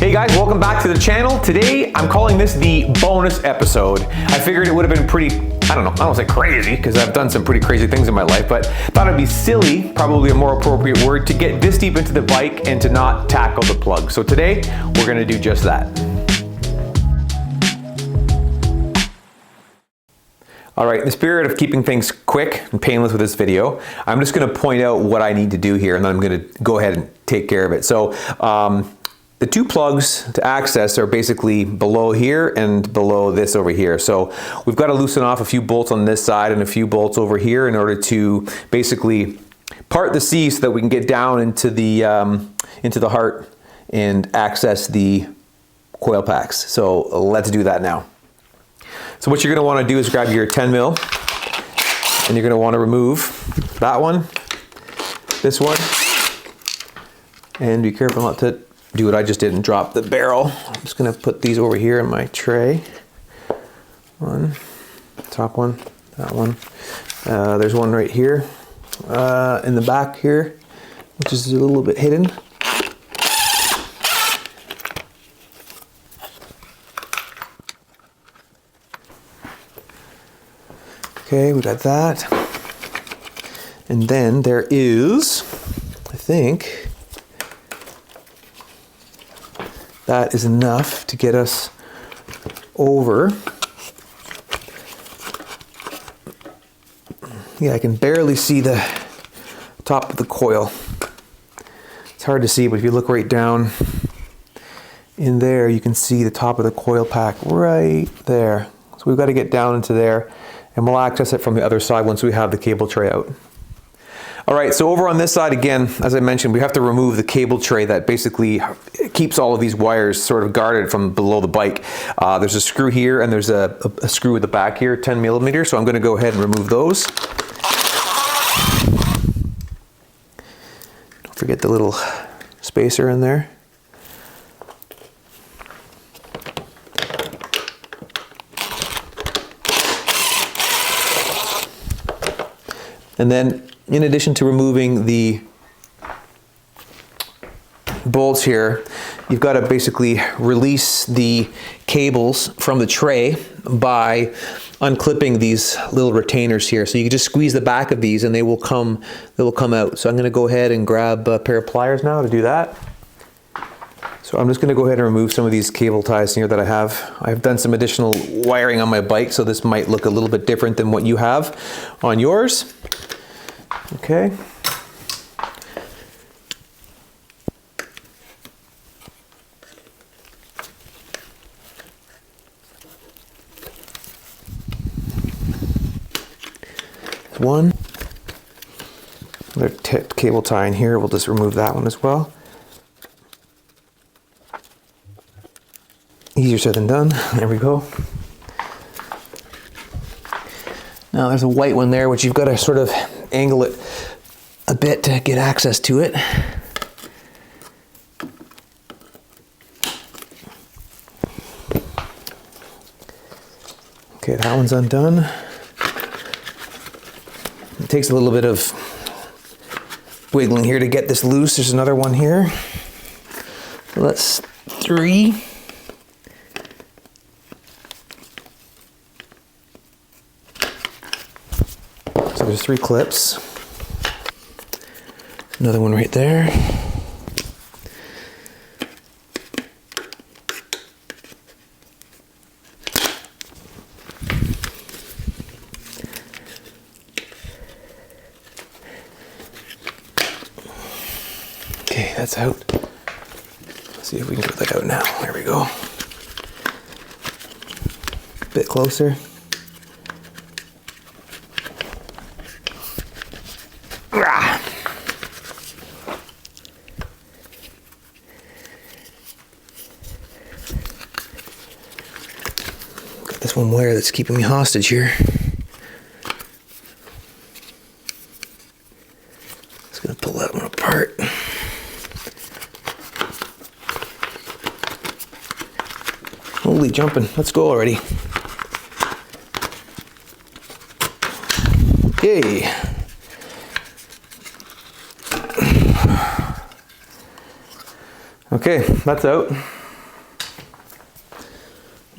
Hey guys, welcome back to the channel. Today, I'm calling this the bonus episode. I figured it would have been pretty, I don't want to say crazy, because I've done some pretty crazy things in my life, but thought it'd be silly, probably a more appropriate word, to get this deep into the bike and to not tackle the plug. So today, we're gonna do just that. All right, in the spirit of keeping things quick and painless with this video, I'm just gonna point out what I need to do here, and then I'm gonna go ahead and take care of it. So, the two plugs to access are basically below here and below this over here. So we've got to loosen off a few bolts on this side and a few bolts over here in order to basically part the C so that we can get down into the heart and access the coil packs. So let's do that now. So what you're going to want to do is grab your 10 mil and you're going to want to remove that one, this one, and be careful not to do what I just did and drop the barrel. I'm just gonna put these over here in my tray. One, top one, that one. There's one right here in the back here, which is a little bit hidden. Okay, we got that. And then there is, I think, that is enough to get us over. Yeah, I can barely see the top of the coil. It's hard to see, but if you look right down in there, you can see the top of the coil pack right there. So we've got to get down into there, and we'll access it from the other side once we have the cable tray out. All right, so over on this side, again, as I mentioned, we have to remove the cable tray that basically keeps all of these wires sort of guarded from below the bike. There's a screw here and there's a screw at the back here, 10 millimeters, so I'm gonna go ahead and remove those. Don't forget the little spacer in there. And then, in addition to removing the bolts here, you've got to basically release the cables from the tray by unclipping these little retainers here. So you can just squeeze the back of these and they will come out. So I'm going to go ahead and grab a pair of pliers now to do that. So I'm just going to go ahead and remove some of these cable ties here that I have. I've done some additional wiring on my bike, so this might look a little bit different than what you have on yours. Okay. One. Another cable tie in here. We'll just remove that one as well. Easier said than done. There we go. Now there's a white one there, which you've got to sort of angle it a bit to get access to it. Okay, that one's undone. It takes a little bit of wiggling here to get this loose. There's another one here. So that's 3. So there's 3 clips. Another one right there. Okay, that's out. Let's see if we can get that out now. There we go. A bit closer. This one wire that's keeping me hostage here. Just gonna pull that one apart. Holy jumping, let's go already. Yay. Okay, that's out.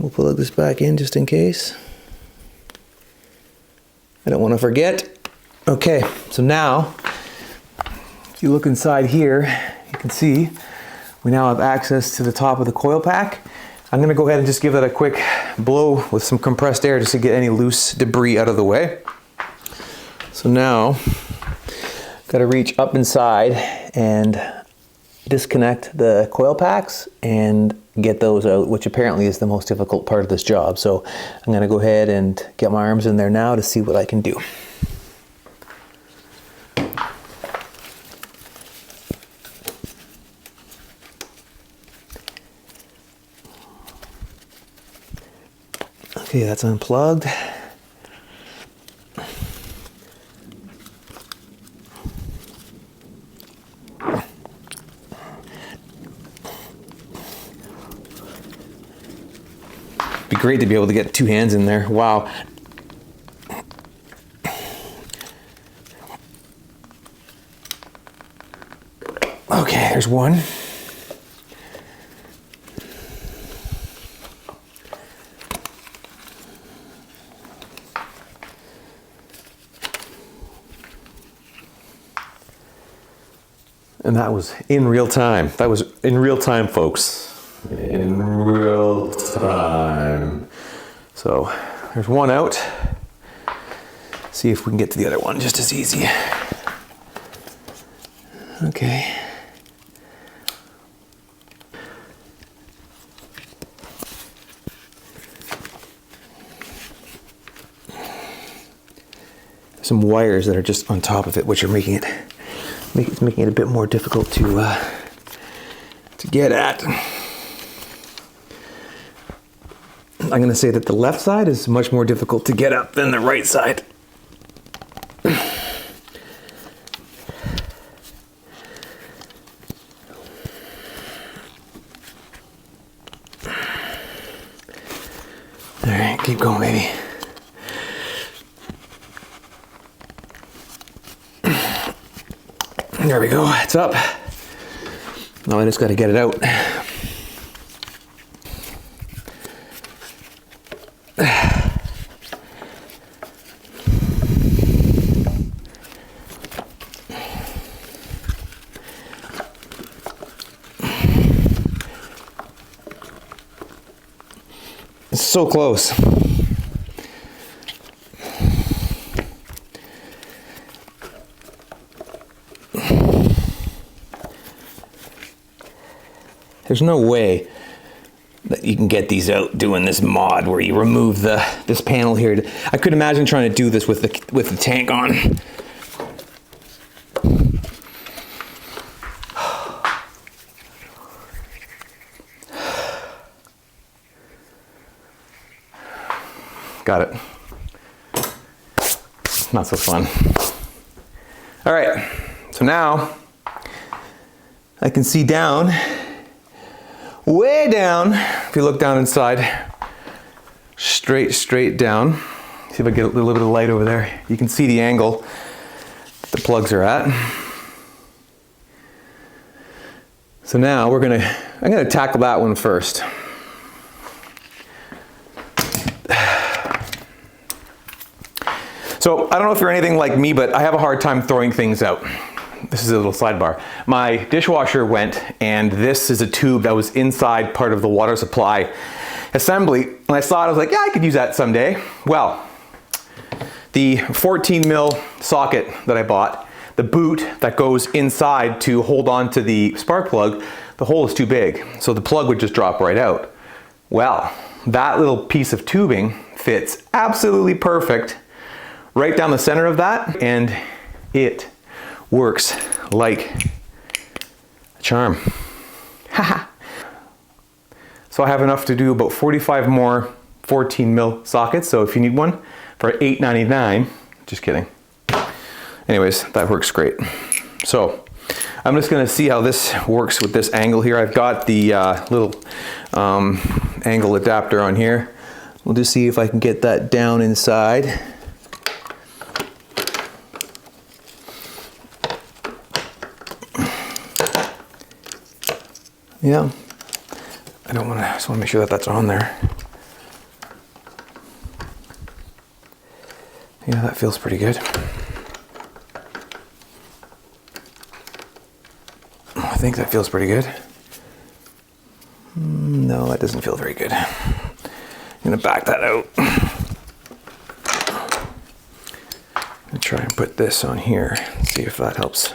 We'll plug this back in just in case. I don't want to forget. Okay, so now, if you look inside here, you can see we now have access to the top of the coil pack. I'm going to go ahead and just give that a quick blow with some compressed air just to get any loose debris out of the way. So now, got to reach up inside and disconnect the coil packs and get those out, which apparently is the most difficult part of this job. So I'm going to go ahead and get my arms in there now to see what I can do. Okay, that's unplugged. Be great to be able to get two hands in there. Wow. Okay, there's one. And that was in real time. That was in real time, folks. In real time. So there's one out. See if we can get to the other one just as easy. Okay. Some wires that are just on top of it, which are making it a bit more difficult to get at. I'm going to say that the left side is much more difficult to get up than the right side. All right, keep going, baby. There we go, it's up. Now I just got to get it out. It's so close. There's no way that you can get these out doing this mod where you remove this panel here. I could imagine trying to do this with the tank on. Got it. Not so fun. All right, so now I can see down, way down, if you look down inside, straight down. See if I get a little bit of light over there. You can see the angle the plugs are at. So now I'm gonna tackle that one first. So I don't know if you're anything like me, but I have a hard time throwing things out. This is a little sidebar. My dishwasher went, and this is a tube that was inside part of the water supply assembly. And I saw it, I was like, yeah, I could use that someday. Well, the 14 mil socket that I bought, the boot that goes inside to hold on to the spark plug, the hole is too big. So the plug would just drop right out. Well, that little piece of tubing fits absolutely perfect right down the center of that, and it works like a charm. So I have enough to do about 45 more 14 mil sockets, so if you need one for $8.99, just kidding. Anyways, that works great. So I'm just gonna see how this works with this angle here. I've got the little angle adapter on here. We'll just see if I can get that down inside. Yeah, just want to make sure that that's on there. Yeah, that feels pretty good. I think that feels pretty good. No, that doesn't feel very good. I'm gonna back that out. I'm gonna try and put this on here, see if that helps.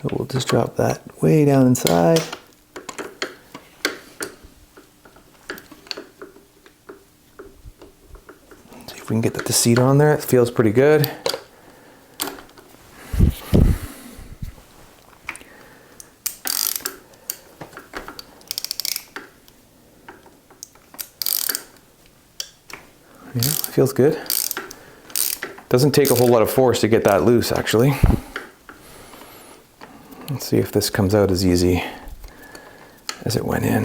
We'll just drop that way down inside. See if we can get the seat on there. It feels pretty good. Yeah, it feels good. Doesn't take a whole lot of force to get that loose, actually. Let's see if this comes out as easy as it went in.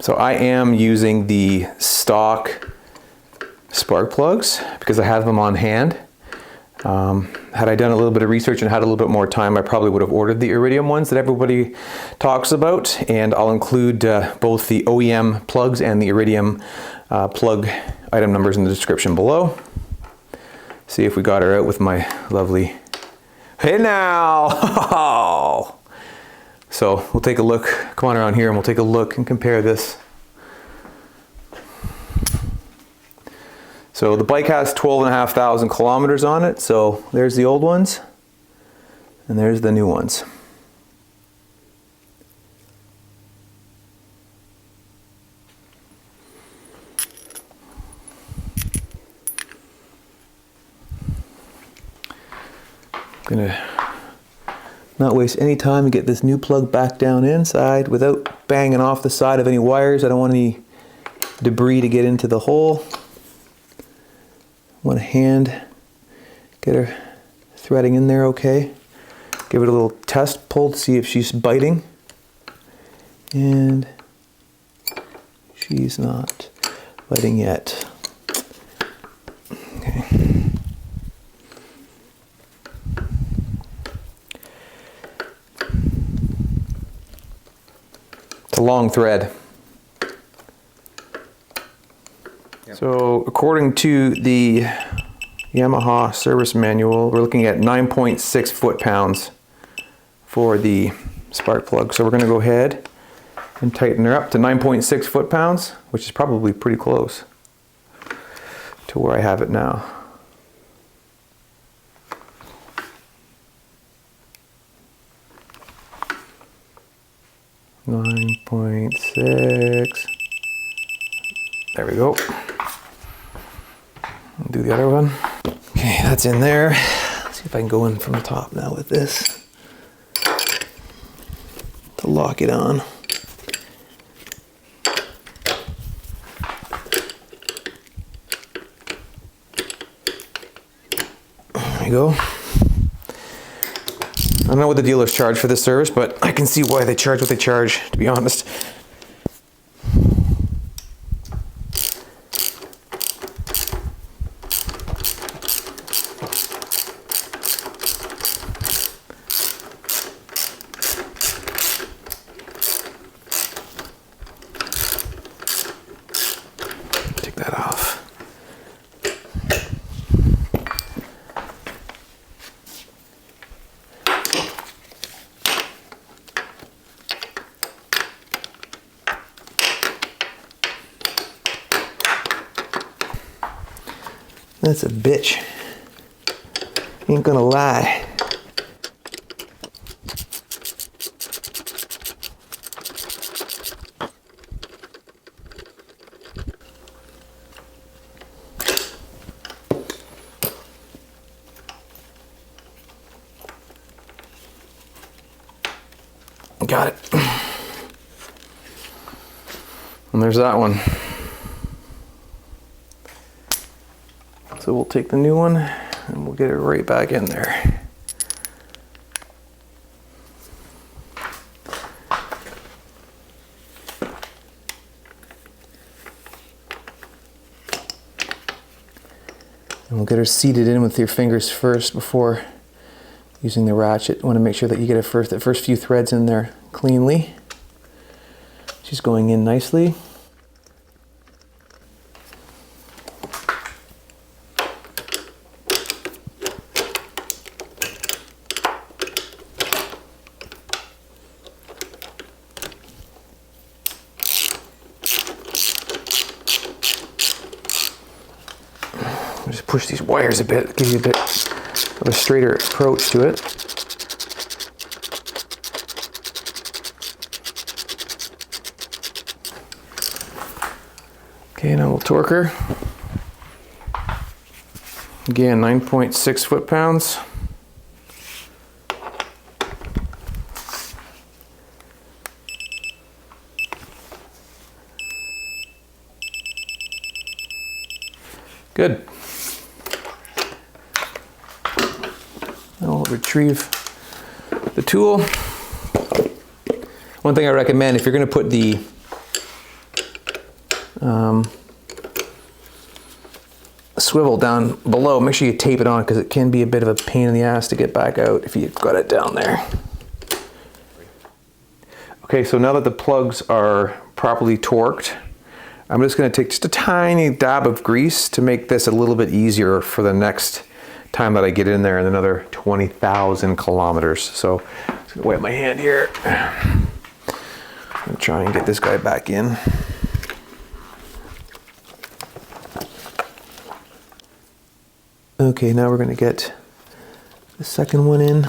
So I am using the stock spark plugs because I have them on hand. Had I done a little bit of research and had a little bit more time, I probably would have ordered the Iridium ones that everybody talks about. And I'll include both the OEM plugs and the Iridium plug item numbers in the description below. See if we got her out with my lovely, hey now! So we'll take a look, come on around here and we'll take a look and compare this. So the bike has 12,500 kilometers on it, so there's the old ones, and there's the new ones. Gonna not waste any time and get this new plug back down inside without banging off the side of any wires. I don't want any debris to get into the hole. Want a hand, get her threading in there okay. Give it a little test pull to see if she's biting. And she's not biting yet. Okay. A long thread. Yep. So according to the Yamaha service manual, we're looking at 9.6 foot-pounds for the spark plug. So we're going to go ahead and tighten her up to 9.6 foot-pounds, which is probably pretty close to where I have it now. .6. There we go. I'll do the other one. Okay, that's in there. Let's see if I can go in from the top now with this to lock it on. There we go. I don't know what the dealers charge for this service, but I can see why they charge what they charge, to be honest. Take that off. That's a bitch. Ain't gonna lie. Got it. And there's that one. So we'll take the new one and we'll get it right back in there. And we'll get her seated in with your fingers first before using the ratchet. You want to make sure that you get the first few threads in there cleanly. She's going in nicely. Just push these wires a bit, give you a bit of a straighter approach to it. Okay, now we'll torque her. Again, 9.6 foot-pounds. Good. I'll retrieve the tool. One thing I recommend, if you're going to put the swivel down below, make sure you tape it on, because it can be a bit of a pain in the ass to get back out if you've got it down there. Okay, so now that the plugs are properly torqued, I'm just going to take just a tiny dab of grease to make this a little bit easier for the next time that I get in there in another 20,000 kilometers. So I'm just going to wipe my hand here. I'm going to try and get this guy back in. Okay, now we're going to get the second one in.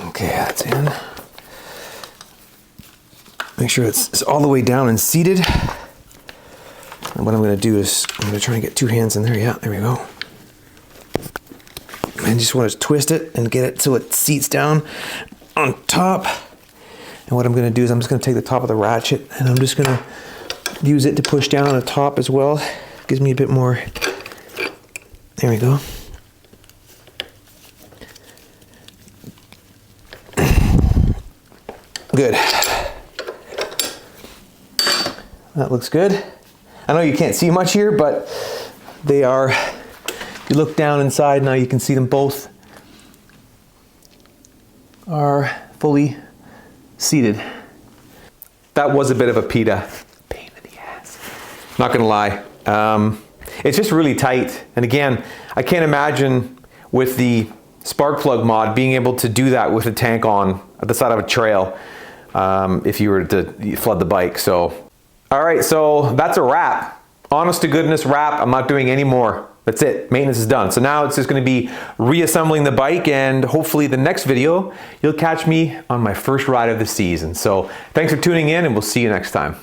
Okay, that's in. Make sure it's all the way down and seated. And what I'm going to do is I'm going to try and get two hands in there. Yeah, there we go. And just want to twist it and get it so it seats down on top. And what I'm going to do is I'm just going to take the top of the ratchet and I'm just going to use it to push down on the top as well. Gives me a bit more. There we go. Good. That looks good. I know you can't see much here, but they are, if you look down inside now, you can see them both are fully seated. That was a bit of a pain in the ass. Not gonna lie. It's just really tight. And again, I can't imagine with the spark plug mod being able to do that with a tank on at the side of a trail if you were to flood the bike. So, all right, so that's a wrap. Honest to goodness wrap. I'm not doing any more. That's it. Maintenance is done. So now it's just going to be reassembling the bike, and hopefully the next video, you'll catch me on my first ride of the season. So thanks for tuning in, and we'll see you next time.